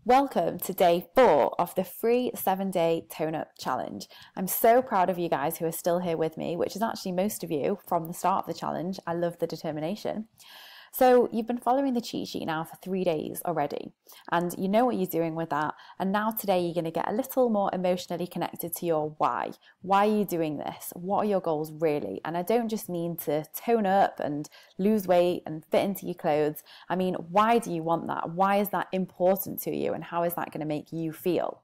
Welcome to day 4 of the free 7-day Tone Up Challenge. I'm so proud of you guys who are still here with me, which is actually most of you from the start of the challenge. I love the determination. So you've been following the cheat sheet now for 3 days already, and you know what you're doing with that. And now today you're going to get a little more emotionally connected to your why. Why are you doing this? What are your goals really? And I don't just mean to tone up and lose weight and fit into your clothes. I mean, why do you want that? Why is that important to you? And how is that going to make you feel?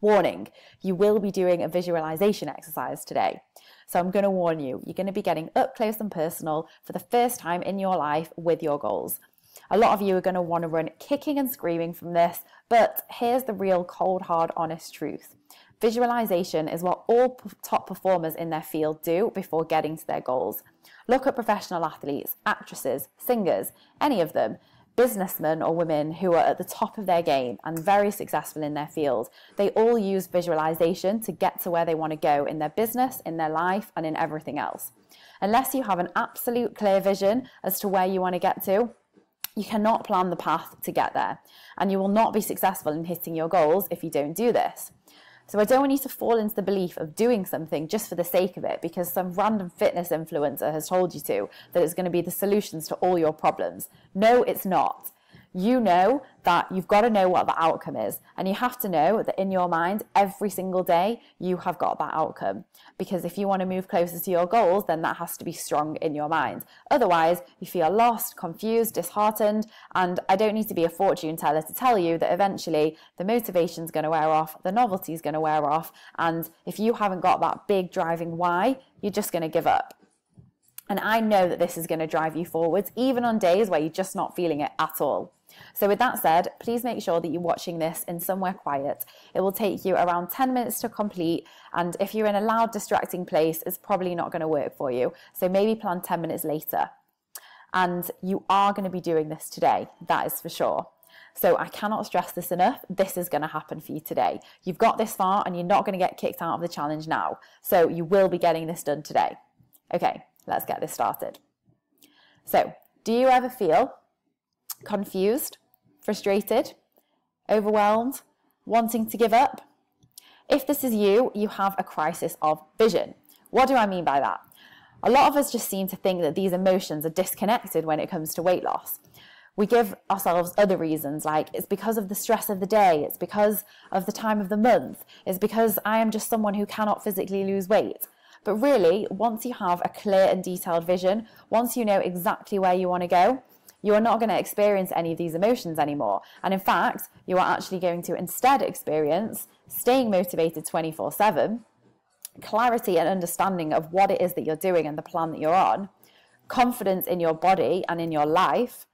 Warning, you will be doing a visualization exercise today. So I'm going to warn you, you're going to be getting up close and personal for the first time in your life with your goals. A lot of you are going to want to run kicking and screaming from this, but here's the real cold, hard, honest truth. Visualization is what all top performers in their field do before getting to their goals. Look at professional athletes, actresses, singers, any of them. Businessmen or women who are at the top of their game and very successful in their field, they all use visualization to get to where they want to go in their business, in their life, and in everything else. Unless you have an absolute clear vision as to where you want to get to, you cannot plan the path to get there, and you will not be successful in hitting your goals if you don't do this. So I don't want you to fall into the belief of doing something just for the sake of it because some random fitness influencer has told you that it's going to be the solutions to all your problems. No, it's not. You know that you've got to know what the outcome is, and you have to know that in your mind every single day you have got that outcome, because if you want to move closer to your goals, then that has to be strong in your mind. Otherwise you feel lost, confused, disheartened, and I don't need to be a fortune teller to tell you that eventually the motivation's going to wear off, the novelty's going to wear off, and if you haven't got that big driving why, you're just going to give up. And I know that this is going to drive you forwards, even on days where you're just not feeling it at all. So with that said, please make sure that you're watching this in somewhere quiet. It will take you around 10 minutes to complete, and if you're in a loud, distracting place, it's probably not going to work for you. So maybe plan 10 minutes later. And you are going to be doing this today, that is for sure. So I cannot stress this enough. This is going to happen for you today. You've got this far and you're not going to get kicked out of the challenge now. So you will be getting this done today. Okay, let's get this started. So, do you ever feel confused, frustrated, overwhelmed, wanting to give up? If this is you, you have a crisis of vision. What do I mean by that? A lot of us just seem to think that these emotions are disconnected when it comes to weight loss. We give ourselves other reasons, like it's because of the stress of the day, it's because of the time of the month, it's because I am just someone who cannot physically lose weight. But really, once you have a clear and detailed vision, once you know exactly where you want to go, you are not going to experience any of these emotions anymore. And in fact, you are actually going to instead experience staying motivated 24/7, clarity and understanding of what it is that you're doing and the plan that you're on, confidence in your body and in your life,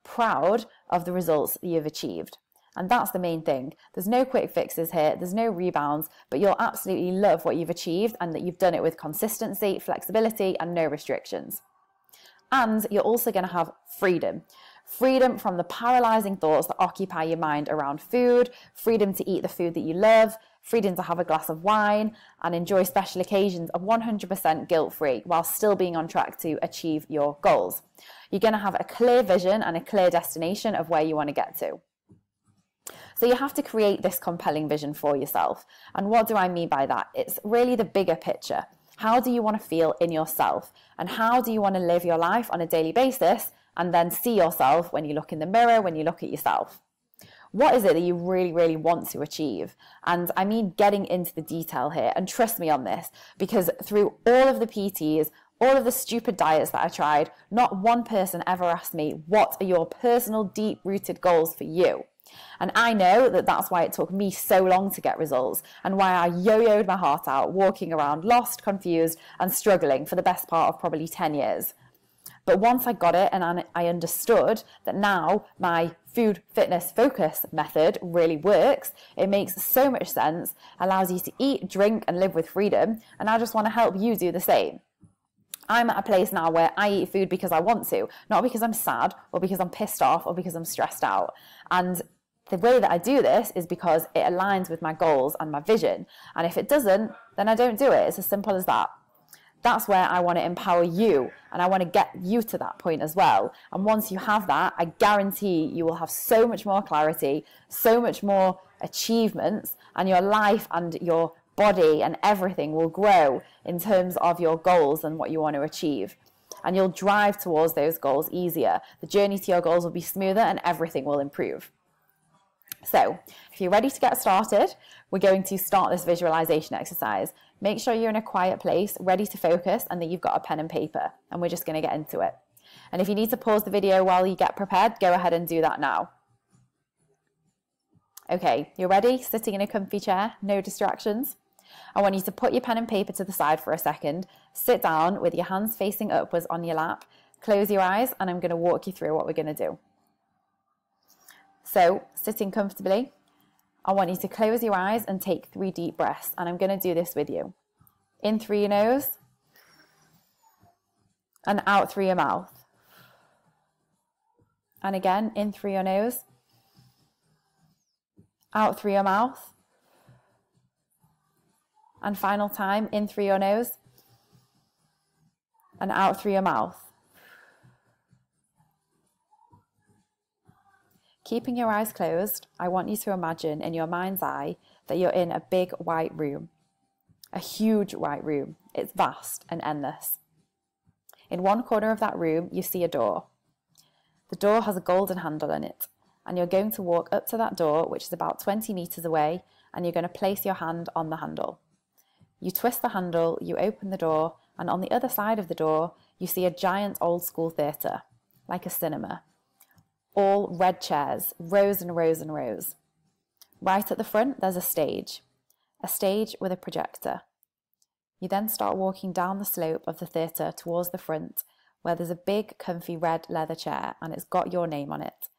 proud of the results that you've achieved. And that's the main thing. There's no quick fixes here, there's no rebounds, but you'll absolutely love what you've achieved and that you've done it with consistency, flexibility, and no restrictions. And you're also going to have freedom. Freedom from the paralyzing thoughts that occupy your mind around food, freedom to eat the food that you love, freedom to have a glass of wine and enjoy special occasions of 100% guilt-free while still being on track to achieve your goals. You're going to have a clear vision and a clear destination of where you want to get to. So you have to create this compelling vision for yourself. And what do I mean by that? It's really the bigger picture. How do you want to feel in yourself? And how do you want to live your life on a daily basis and then see yourself when you look in the mirror, when you look at yourself? What is it that you really, really want to achieve? And I mean getting into the detail here, and trust me on this, because through all of the PTs, all of the stupid diets that I tried, not one person ever asked me, what are your personal deep-rooted goals for you? And I know that that's why it took me so long to get results and why I yo-yoed my heart out, walking around lost, confused, and struggling for the best part of probably 10 years. But once I got it and I understood that now my food fitness focus method really works, it makes so much sense, allows you to eat, drink, and live with freedom, and I just want to help you do the same. I'm at a place now where I eat food because I want to, not because I'm sad or because I'm pissed off or because I'm stressed out. And the way that I do this is because it aligns with my goals and my vision. And if it doesn't, then I don't do it. It's as simple as that. That's where I want to empower you, and I want to get you to that point as well. And once you have that, I guarantee you will have so much more clarity, so much more achievements, and your life and your body and everything will grow in terms of your goals and what you want to achieve. And you'll drive towards those goals easier. The journey to your goals will be smoother and everything will improve. So if you're ready to get started, we're going to start this visualization exercise. Make sure you're in a quiet place, ready to focus, and that you've got a pen and paper, and we're just going to get into it. And if you need to pause the video while you get prepared, go ahead and do that now. Okay, you're ready? Sitting in a comfy chair, no distractions. I want you to put your pen and paper to the side for a second, sit down with your hands facing upwards on your lap, close your eyes, and I'm going to walk you through what we're going to do. So, sitting comfortably, I want you to close your eyes and take 3 deep breaths, and I'm going to do this with you. In through your nose, and out through your mouth. And again, in through your nose, out through your mouth. And final time, in through your nose, and out through your mouth. Keeping your eyes closed, I want you to imagine in your mind's eye that you're in a big white room, a huge white room. It's vast and endless. In one corner of that room, you see a door. The door has a golden handle on it, and you're going to walk up to that door, which is about 20 meters away, and you're going to place your hand on the handle. You twist the handle, you open the door, and on the other side of the door, you see a giant old school theatre, like a cinema. All red chairs, rows and rows and rows. Right at the front, there's a stage with a projector. You then start walking down the slope of the theatre towards the front, where there's a big, comfy red leather chair, and it's got your name on it.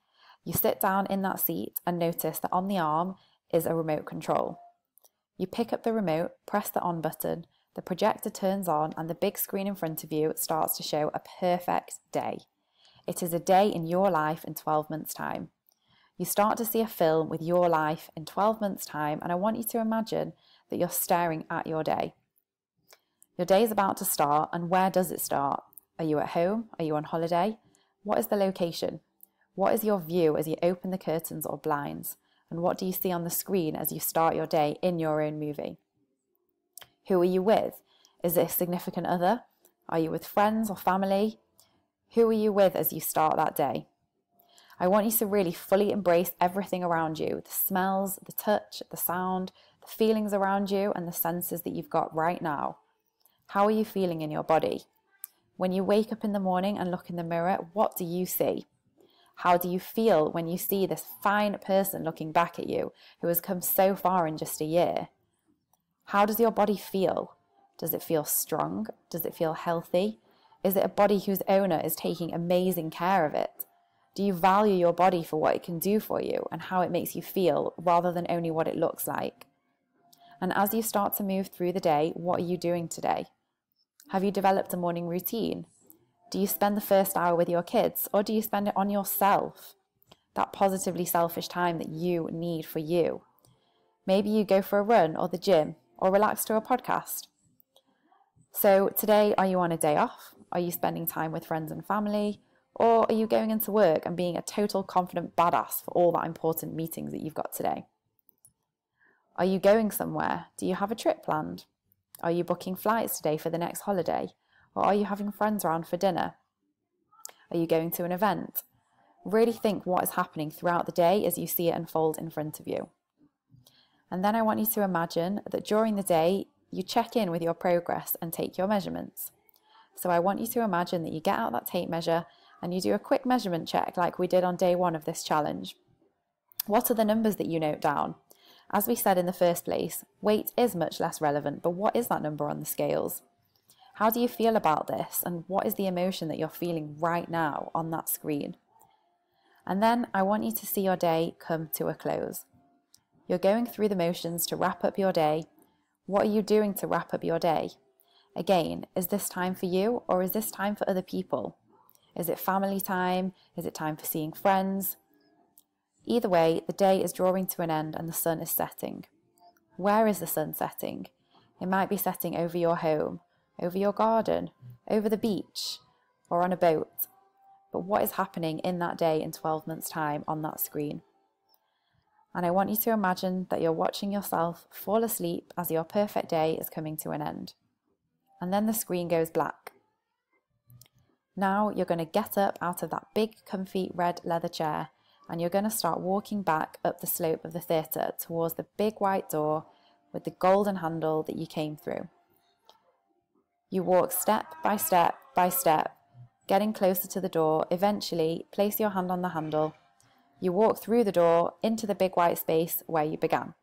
You sit down in that seat and notice that on the arm is a remote control. You pick up the remote, press the on button, the projector turns on, and the big screen in front of you starts to show a perfect day. It is a day in your life in 12 months' time. You start to see a film with your life in 12 months' time, and I want you to imagine that you're staring at your day. Your day is about to start, and where does it start? Are you at home? Are you on holiday? What is the location? What is your view as you open the curtains or blinds? And what do you see on the screen as you start your day in your own movie? Who are you with? Is it a significant other? Are you with friends or family? Who are you with as you start that day? I want you to really fully embrace everything around you, the smells, the touch, the sound, the feelings around you, and the senses that you've got right now. How are you feeling in your body? When you wake up in the morning and look in the mirror, what do you see? How do you feel when you see this fine person looking back at you who has come so far in just a year? How does your body feel? Does it feel strong? Does it feel healthy? Is it a body whose owner is taking amazing care of it? Do you value your body for what it can do for you and how it makes you feel rather than only what it looks like? And as you start to move through the day, what are you doing today? Have you developed a morning routine? Do you spend the first hour with your kids, or do you spend it on yourself? That positively selfish time that you need for you. Maybe you go for a run or the gym or relax to a podcast. So today, are you on a day off? Are you spending time with friends and family? Or are you going into work and being a total confident badass for all that important meetings that you've got today? Are you going somewhere? Do you have a trip planned? Are you booking flights today for the next holiday? Or are you having friends around for dinner? Are you going to an event? Really think what is happening throughout the day as you see it unfold in front of you. And then I want you to imagine that during the day, you check in with your progress and take your measurements. So I want you to imagine that you get out that tape measure and you do a quick measurement check like we did on day 1 of this challenge. What are the numbers that you note down? As we said in the first place, weight is much less relevant, but what is that number on the scales? How do you feel about this, and what is the emotion that you're feeling right now on that screen? And then I want you to see your day come to a close. You're going through the motions to wrap up your day. What are you doing to wrap up your day? Again, is this time for you, or is this time for other people? Is it family time? Is it time for seeing friends? Either way, the day is drawing to an end and the sun is setting. Where is the sun setting? It might be setting over your home, over your garden, over the beach, or on a boat. But what is happening in that day in 12 months' time on that screen? And I want you to imagine that you're watching yourself fall asleep as your perfect day is coming to an end. And then the screen goes black. Now you're going to get up out of that big, comfy red leather chair and you're going to start walking back up the slope of the theatre towards the big white door with the golden handle that you came through. You walk step by step by step, getting closer to the door. Eventually, place your hand on the handle. You walk through the door into the big white space where you began.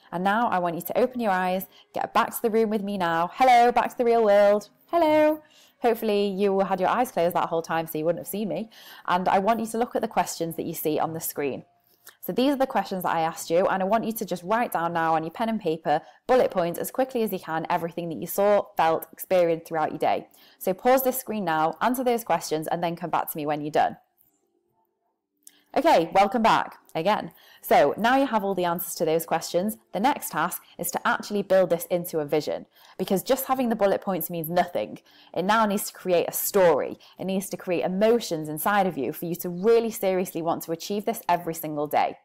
And now I want you to open your eyes, get back to the room with me now. Hello, back to the real world. Hello. Hopefully you had your eyes closed that whole time so you wouldn't have seen me. And I want you to look at the questions that you see on the screen. So these are the questions that I asked you, and I want you to just write down now on your pen and paper, bullet points as quickly as you can, everything that you saw, felt, experienced throughout your day. So pause this screen now, answer those questions, and then come back to me when you're done. Okay, welcome back again. So now you have all the answers to those questions. The next task is to actually build this into a vision, because just having the bullet points means nothing. It now needs to create a story. It needs to create emotions inside of you for you to really seriously want to achieve this every single day.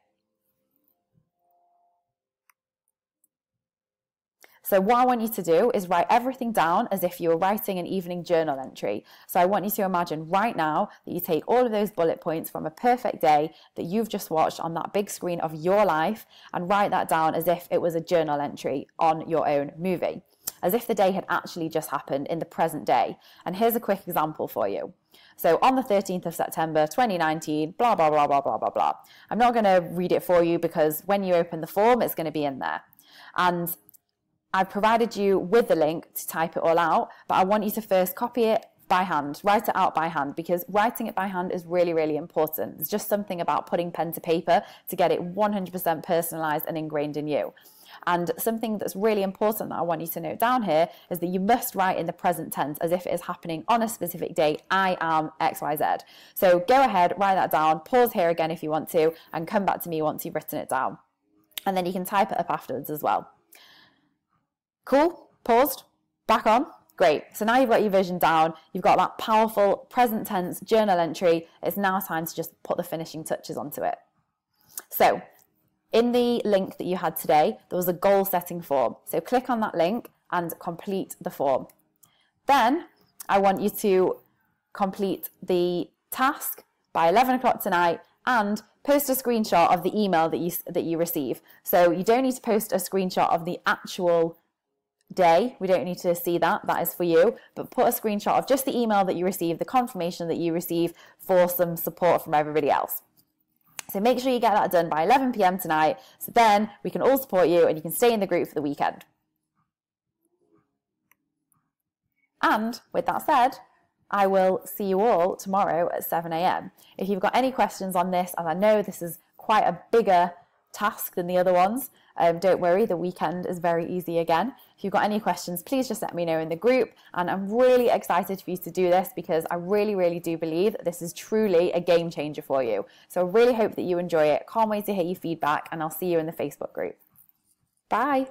So what I want you to do is write everything down as if you were writing an evening journal entry. So I want you to imagine right now that you take all of those bullet points from a perfect day that you've just watched on that big screen of your life and write that down as if it was a journal entry on your own movie, as if the day had actually just happened in the present day. And here's a quick example for you. So on the 13th of September 2019, blah, blah, blah, blah, blah, blah, blah. I'm not going to read it for you because when you open the form, it's going to be in there. And I've provided you with the link to type it all out, but I want you to first copy it by hand, write it out by hand, because writing it by hand is really, really important. There's just something about putting pen to paper to get it 100% personalized and ingrained in you. And something that's really important that I want you to note down here is that you must write in the present tense as if it is happening on a specific date. I am XYZ. So go ahead, write that down, pause here again if you want to, and come back to me once you've written it down. And then you can type it up afterwards as well. Cool? Paused? Back on? Great. So now you've got your vision down. You've got that powerful present tense journal entry. It's now time to just put the finishing touches onto it. So in the link that you had today, there was a goal setting form. So click on that link and complete the form. Then I want you to complete the task by 11 o'clock tonight and post a screenshot of the email that you receive. So you don't need to post a screenshot of the actual day. We don't need to see that. That is for you. But put a screenshot of just the email that you receive, the confirmation that you receive for some support from everybody else. So make sure you get that done by 11 p.m. tonight. So then we can all support you and you can stay in the group for the weekend. And with that said, I will see you all tomorrow at 7 a.m. If you've got any questions on this, and I know this is quite a bigger task than the other ones, don't worry, the weekend is very easy again. If you've got any questions, please just let me know in the group. And I'm really excited for you to do this because I really, really do believe that this is truly a game changer for you. So I really hope that you enjoy it. Can't wait to hear your feedback, and I'll see you in the Facebook group. Bye.